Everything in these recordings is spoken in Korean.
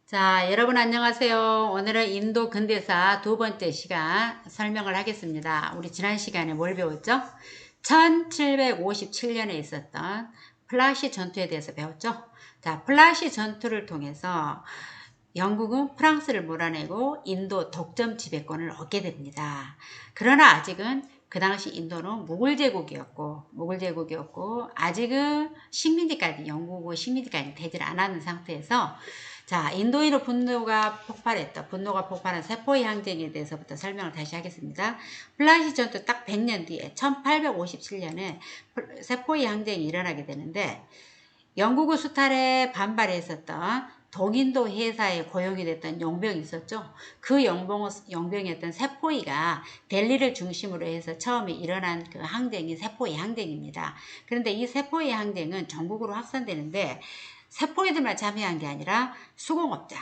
자, 여러분 안녕하세요. 오늘은 인도 근대사 두 번째 시간 설명을 하겠습니다. 우리 지난 시간에 뭘 배웠죠? 1757년에 있었던 플라시 전투에 대해서 배웠죠? 자, 플라시 전투를 통해서 영국은 프랑스를 몰아내고 인도 독점 지배권을 얻게 됩니다. 그러나 아직은 그 당시 인도는 무굴 제국이었고 아직은 식민지까지 영국의 식민지까지 되질 않았는 상태에서 자, 인도인의 분노가 폭발한 세포의 항쟁에 대해서부터 설명을 다시 하겠습니다. 플라시 전투 딱 100년 뒤에 1857년에 세포의 항쟁이 일어나게 되는데 영국의 수탈에 반발했었던 동인도 회사에 고용이 됐던 용병이 있었죠. 그 용병이었던 세포이가 델리를 중심으로 해서 처음에 일어난 그 항쟁이 세포이 항쟁입니다. 그런데 이 세포이 항쟁은 전국으로 확산되는데 세포이들만 참여한 게 아니라 수공업자,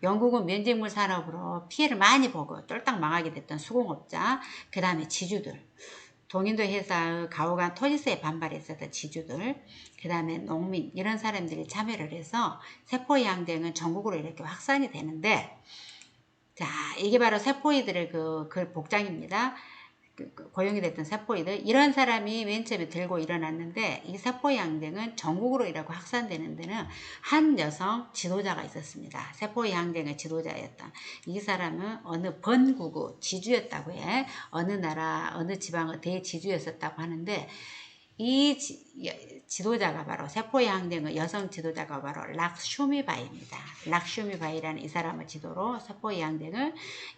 영국은 면직물 산업으로 피해를 많이 보고 쫄딱 망하게 됐던 수공업자, 그 다음에 지주들, 동인도 회사의 가오간 토지세에 반발했었던 지주들, 그 다음에 농민 이런 사람들이 참여를 해서 세포이 항쟁은 전국으로 이렇게 확산이 되는데 자, 이게 바로 세포이들의 그 복장입니다. 고용이 됐던 세포이들 이런 사람이 맨 처음에 들고 일어났는데 이 세포이 항쟁은 전국으로 이라고 확산되는 데는 한 여성 지도자가 있었습니다. 세포이 항쟁의 지도자였던 이 사람은 어느 번국의 지주였다고 해. 어느 나라 어느 지방의 대지주였었다고 하는데 이 지도자가 바로 세포의 항쟁의 여성 지도자가 바로 락슈미바이입니다. 락슈미바이라는 이 사람의 지도로 세포의 항쟁은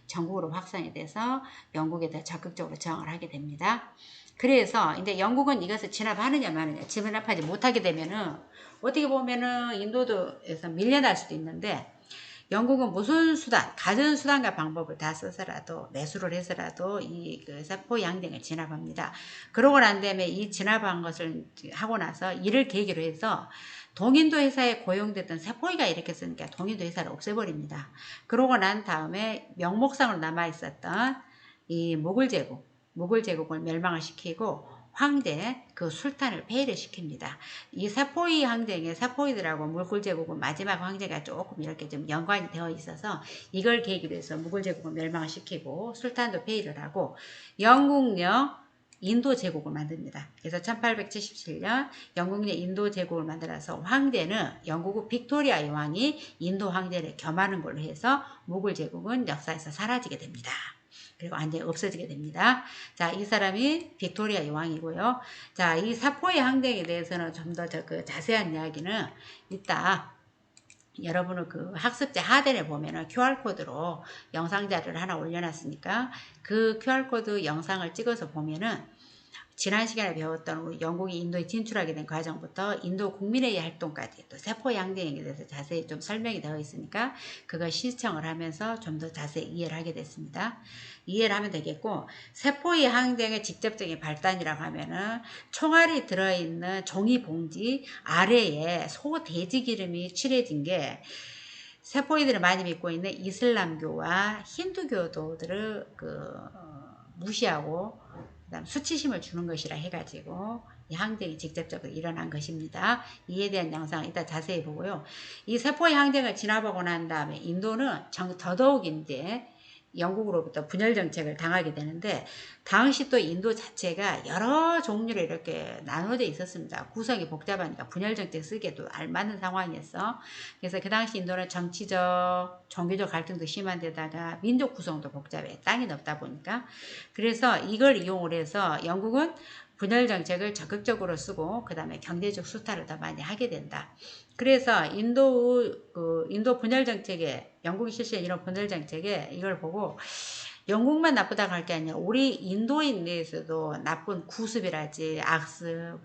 전국으로 확산이 돼서 영국에 더 적극적으로 저항을 하게 됩니다. 그래서 이제 영국은 이것을 진압하느냐 마느냐, 진압하지 못하게 되면은 어떻게 보면은 인도도에서 밀려날 수도 있는데 영국은 무슨 수단, 갖은 수단과 방법을 다 써서라도 매수를 해서라도 이 세포 양댕을 진압합니다. 그러고 난 다음에 이 진압한 것을 하고 나서 이를 계기로 해서 동인도 회사에 고용됐던 세포이가 이렇게 쓰니까 동인도 회사를 없애버립니다. 그러고 난 다음에 명목상으로 남아있었던 이 무굴 제국을 멸망을 시키고 황제 그 술탄을 폐위를 시킵니다. 이 세포이 항쟁에 세포이들하고 무굴 제국은 마지막 황제가 조금 이렇게 좀 연관이 되어 있어서 이걸 계기로 해서 무굴 제국을 멸망을 시키고 술탄도 폐위를 하고 영국령 인도 제국을 만듭니다. 그래서 1877년 영국령 인도 제국을 만들어서 황제는 영국의 빅토리아 여왕이 인도 황제를 겸하는 걸로 해서 무굴 제국은 역사에서 사라지게 됩니다. 그리고 완전히 없어지게 됩니다. 자, 이 사람이 빅토리아 여왕이고요. 자, 이 사포의 항쟁에 대해서는 좀 더 그 자세한 이야기는 이따 여러분의 그 학습지 하단에 보면은 QR코드로 영상 자료를 하나 올려놨으니까 그 QR코드 영상을 찍어서 보면은 지난 시간에 배웠던 우리 영국이 인도에 진출하게 된 과정부터 인도 국민회의 활동까지 또 세포 양대행에 대해서 자세히 좀 설명이 되어 있으니까 그걸 시청을 하면서 좀 더 자세히 이해를 하게 됐습니다. 이해를 하면 되겠고 세포의 항쟁의 직접적인 발단이라고 하면은 총알이 들어있는 종이 봉지 아래에 소 돼지 기름이 칠해진 게 세포이들을 많이 믿고 있는 이슬람교와 힌두교도들을 무시하고 그다음 수치심을 주는 것이라 해가지고 이 항쟁이 직접적으로 일어난 것입니다. 이에 대한 영상 이따 자세히 보고요. 이 세포의 항쟁을 진압하고 난 다음에 인도는 더더욱 이제 영국으로부터 분열 정책을 당하게 되는데 당시 또 인도 자체가 여러 종류로 이렇게 나눠져 있었습니다. 구성이 복잡하니까 분열 정책 쓰기에도 알맞는 상황이었어. 그래서 그 당시 인도는 정치적, 종교적 갈등도 심한 데다가 민족 구성도 복잡해. 땅이 넓다 보니까. 그래서 이걸 이용을 해서 영국은 분열 정책을 적극적으로 쓰고 그 다음에 경제적 수탈을 더 많이 하게 된다. 그래서 인도 분열 정책에 영국이 실시한 이런 분열 정책에 이걸 보고 영국만 나쁘다고 할 게 아니라 우리 인도인 내에서도 나쁜 구습이라지 악습,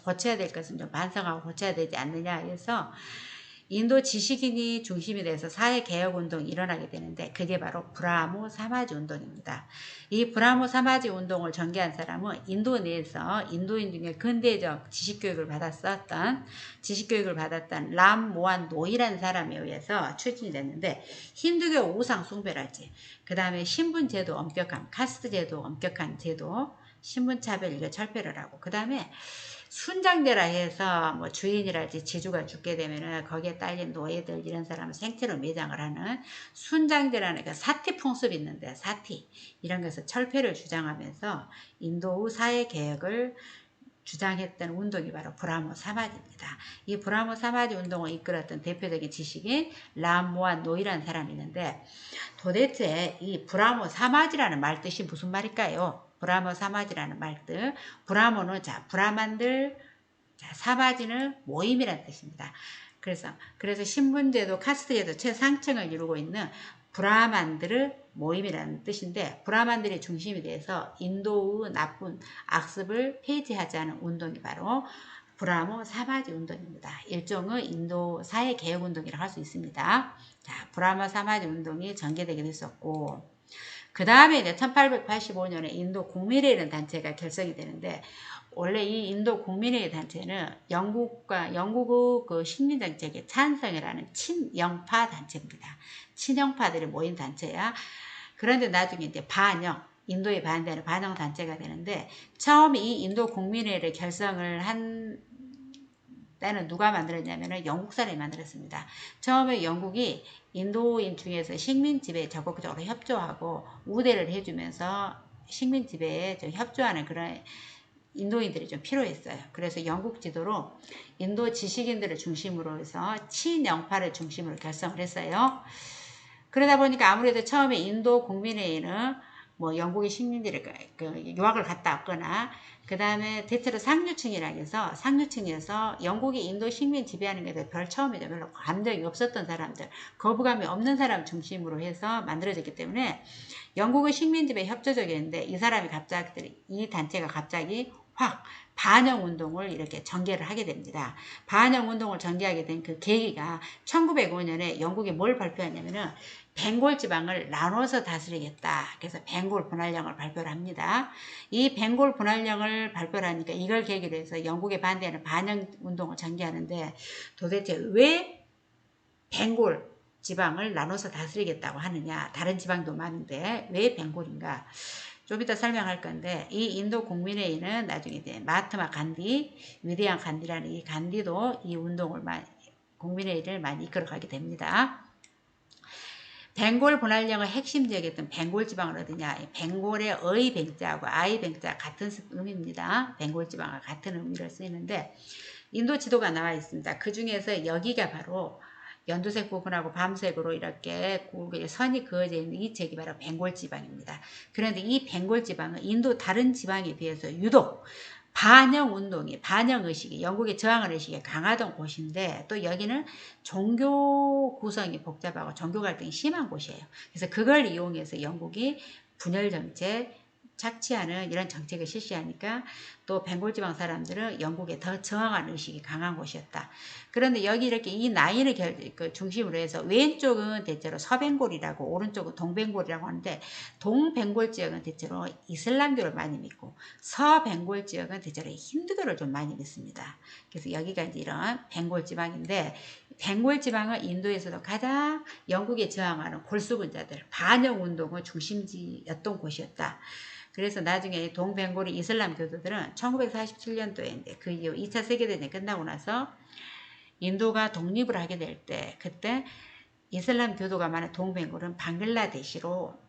고쳐야 될 것은 좀 반성하고 고쳐야 되지 않느냐 해서 인도 지식인이 중심이 돼서 사회개혁운동이 일어나게 되는데 그게 바로 브라모 사마지 운동입니다. 이 브라모 사마지 운동을 전개한 사람은 인도 내에서 인도인 중에 근대적 지식교육을 받았던 람 모한 노이라는 사람에 의해서 추진이 됐는데 힌두교 우상 숭배라지 그 다음에 신분제도 엄격함, 카스트 제도 엄격한 제도, 신분차별 이거 철폐를 하고 그 다음에 순장제라 해서 뭐 주인이랄지 지주가 죽게 되면은 거기에 딸린 노예들 이런 사람을 생체로 매장을 하는 순장제라는 그 사티 풍습이 있는데 사티 이런 것에서 철폐를 주장하면서 인도 사회 개혁을 주장했던 운동이 바로 브라모 사마지입니다. 이 브라모 사마지 운동을 이끌었던 대표적인 지식인 람모한 노이라는 사람이 있는데 도대체 이 브라모 사마지라는 말 뜻이 무슨 말일까요? 브라모 사마지라는 말 뜻. 브라모는 자 브라만들, 자 사마지는 모임이라는 뜻입니다. 그래서 신분제도 카스트제도 최상층을 이루고 있는 브라만들의 모임이라는 뜻인데 브라만들이 중심이 돼서 인도의 나쁜 악습을 폐지하자는 운동이 바로 브라모 사마지 운동입니다. 일종의 인도 사회 개혁 운동이라고 할 수 있습니다. 자, 브라모 사마지 운동이 전개되게 됐었고 그 다음에 이제 1885년에 인도 국민회의라는 단체가 결성이 되는데 원래 이 인도 국민회의 단체는 영국의 그 식민정책에 찬성이라는 친영파 단체입니다. 친영파들이 모인 단체야. 그런데 나중에 이제 인도에 반대하는 반영 단체가 되는데 처음 이 인도 국민회의를 결성을 한 때는 누가 만들었냐면은 영국 사람이 만들었습니다. 처음에 영국이 인도인 중에서 식민 지배에 적극적으로 협조하고 우대를 해주면서 식민 지배에 좀 협조하는 그런 인도인들이 좀 필요했어요. 그래서 영국 지도로 인도 지식인들을 중심으로 해서 친영파를 중심으로 결성을 했어요. 그러다 보니까 아무래도 처음에 인도 국민회의는 뭐 영국의 식민지를 유학을 갔다 왔거나 그 다음에 대체로 상류층이라 해서 상류층에서 영국이 인도 식민 지배하는 것에 별 처음에 별로 감정이 없었던 사람들, 거부감이 없는 사람 중심으로 해서 만들어졌기 때문에 영국의 식민 지배에 협조적이었는데 이 단체가 갑자기 확 반영운동을 이렇게 전개를 하게 됩니다. 반영운동을 전개하게 된 그 계기가 1905년에 영국이 뭘 발표했냐면은 벵골 지방을 나눠서 다스리겠다. 그래서 벵골 분할령을 발표를 합니다. 이 벵골 분할령을 발표를 하니까 이걸 계기로 해서 영국에 반대하는 반영운동을 전개하는데 도대체 왜 벵골 지방을 나눠서 다스리겠다고 하느냐. 다른 지방도 많은데 왜 벵골인가. 좀 이따 설명할 건데 이 인도 국민회의는 나중에 이제 마하트마 간디, 위대한 간디라는 이 간디도 이 운동을 국민회의를 많이 이끌어가게 됩니다. 벵골 분할령의 핵심 지역이었던 벵골 지방은 어디냐? 벵골의 의 뱅자하고 아이 뱅자 같은 의미입니다. 벵골 지방과 같은 의미를 쓰이는데 인도 지도가 나와 있습니다. 그 중에서 여기가 바로 연두색 부분하고 밤색으로 이렇게 선이 그어져 있는 이 지역이 바로 벵골 지방입니다. 그런데 이 벵골 지방은 인도 다른 지방에 비해서 유독 반영운동이, 반영의식이, 영국의 저항의식이 강하던 곳인데 또 여기는 종교 구성이 복잡하고 종교 갈등이 심한 곳이에요. 그래서 그걸 이용해서 영국이 분열정책, 착취하는 이런 정책을 실시하니까 또 벵골 지방 사람들은 영국에 더 저항하는 의식이 강한 곳이었다. 그런데 여기 이렇게 이 라인을 중심으로 해서 왼쪽은 대체로 서벵골이라고 오른쪽은 동벵골이라고 하는데 동벵골 지역은 대체로 이슬람교를 많이 믿고 서벵골 지역은 대체로 힌두교를 좀 많이 믿습니다. 그래서 여기가 이제 이런 벵골 지방인데 벵골 지방은 인도에서도 가장 영국에 저항하는 골수분자들 반영운동의 중심지였던 곳이었다. 그래서 나중에 동벵골의 이슬람 교도들은 1947년도에 이제 그 이후 2차 세계대전이 끝나고 나서 인도가 독립을 하게 될 때 그때 이슬람 교도가 많은 동벵골은 방글라데시로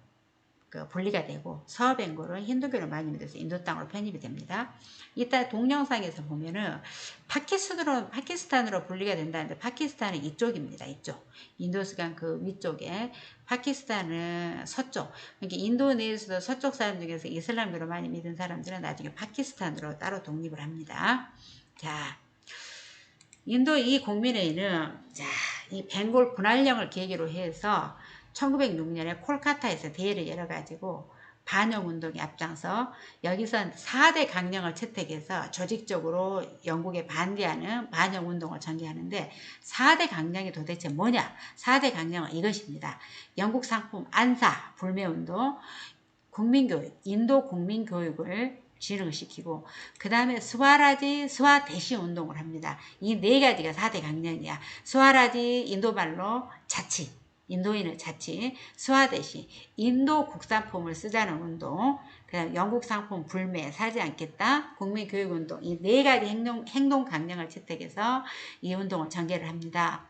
분리가 되고 서벵골은 힌두교를 많이 믿어서 인도 땅으로 편입이 됩니다. 이따 동영상에서 보면은 파키스탄으로 분리가 된다는데 파키스탄은 이쪽입니다. 이쪽 인도스강 그 위쪽에 파키스탄은 서쪽. 그러니까 인도 내에서도 서쪽 사람 중에서 이슬람교를 많이 믿은 사람들은 나중에 파키스탄으로 따로 독립을 합니다. 자, 인도 이 국민회의는 이 벵골 분할령을 계기로 해서 1906년에 콜카타에서 대회를 열어가지고 반영운동에 앞장서 여기서 4대 강령을 채택해서 조직적으로 영국에 반대하는 반영운동을 전개하는데 4대 강령이 도대체 뭐냐? 4대 강령은 이것입니다. 영국 상품 안사, 불매운동, 국민교육, 인도 국민교육을 진흥시키고 그 다음에 스와데시 운동을 합니다. 이 네 가지가 4대 강령이야. 스와라지 인도말로 자치, 인도인의 자치, 스와데시, 인도 국산품을 쓰자는 운동, 그다음 영국 상품 불매 사지 않겠다. 국민교육운동 이 네 가지 행동 강령을 채택해서 이 운동을 전개를 합니다.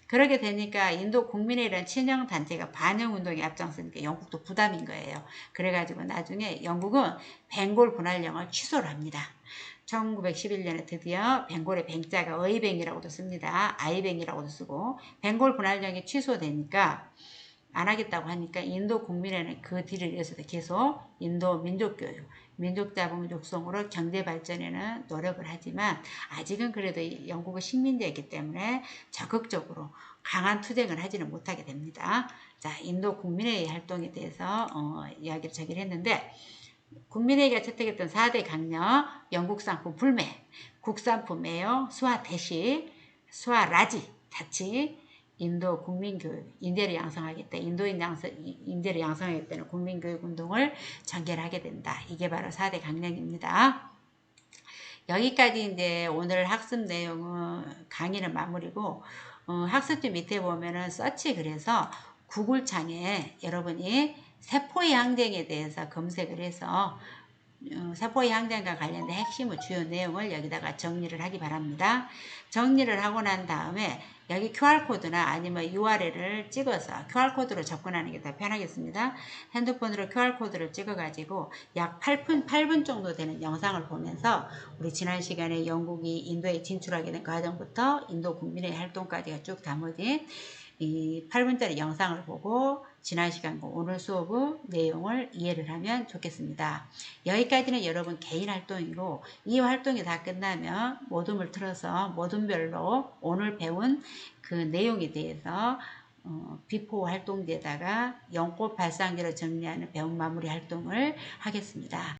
그러게 되니까 인도 국민의이란 친영 단체가 반영 운동에 앞장서니까 영국도 부담인 거예요. 그래가지고 나중에 영국은 벵골 분할령을 취소를 합니다. 1911년에 드디어 벵골의 벵자가 의뱅이라고도 씁니다. 아이뱅이라고도 쓰고 벵골 분할령이 취소되니까 안 하겠다고 하니까 인도 국민회는 그 뒤를 이어서도 계속 인도 민족교육, 민족자본 육성으로 경제발전에는 노력을 하지만 아직은 그래도 영국은 식민지이기 때문에 적극적으로 강한 투쟁을 하지는 못하게 됩니다. 자, 인도 국민회의 활동에 대해서 이야기를 저기를 했는데 국민회의가 채택했던 4대 강령, 영국 상품 불매, 국산품 매요, 수화 대시, 수화 라지, 자치, 인도 국민교육, 인재를 양성하겠다. 인재를 양성하겠다는 국민교육 운동을 전개를 하게 된다. 이게 바로 4대 강령입니다. 여기까지 이제 오늘 학습 내용은 강의는 마무리고, 학습지 밑에 보면은 서치 그래서 구글 창에 여러분이 세포의 항쟁에 대해서 검색을 해서 세포의 항쟁과 관련된 핵심의 주요 내용을 여기다가 정리를 하기 바랍니다. 정리를 하고 난 다음에 여기 QR코드나 아니면 URL을 찍어서 QR코드로 접근하는 게 더 편하겠습니다. 핸드폰으로 QR코드를 찍어가지고 약 8분 정도 되는 영상을 보면서 우리 지난 시간에 영국이 인도에 진출하게 된 과정부터 인도 국민의 활동까지가 쭉 담아진 이 8분짜리 영상을 보고 지난 시간과 오늘 수업의 내용을 이해를 하면 좋겠습니다. 여기까지는 여러분 개인 활동이고 이 활동이 다 끝나면 모둠을 틀어서 모둠별로 오늘 배운 그 내용에 대해서 비포 활동지에다가 연꽃 발상기로 정리하는 배움 마무리 활동을 하겠습니다.